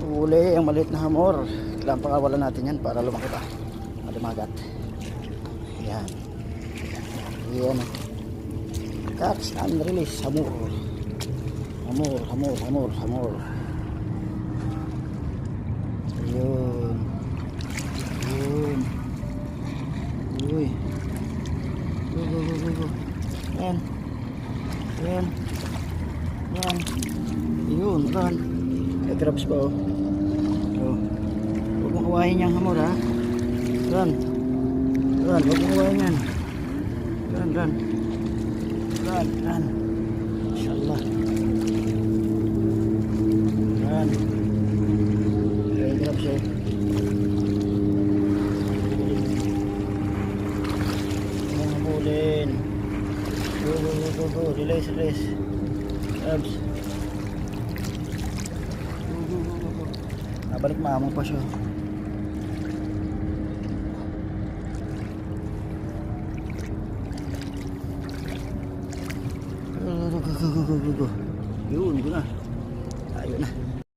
Uli ang maliit na hamor. Kailangan pakawalan natin yan para lumaki pa. Malumagat. Yan. Yan. Catch and release. Hamor. Hamor, hamor, hamor, hamor. Yun. Yun. Uy. Go, go, go, go, go. Yan. Yan. Yan. Yun, run. May grabs pa oh. Oh. Huwag mong kawahin yung hamor ha. Run. Run, huwag mong kawahin yan. Run, run. Run, run. Inshallah. Run. May grabs oh. Ang hamulin. Go, go, go, go, go. Release, release. Grabs. Balik mamang pa siya. Go, go, go, go, go, go. Yun, yun na. Ayun na.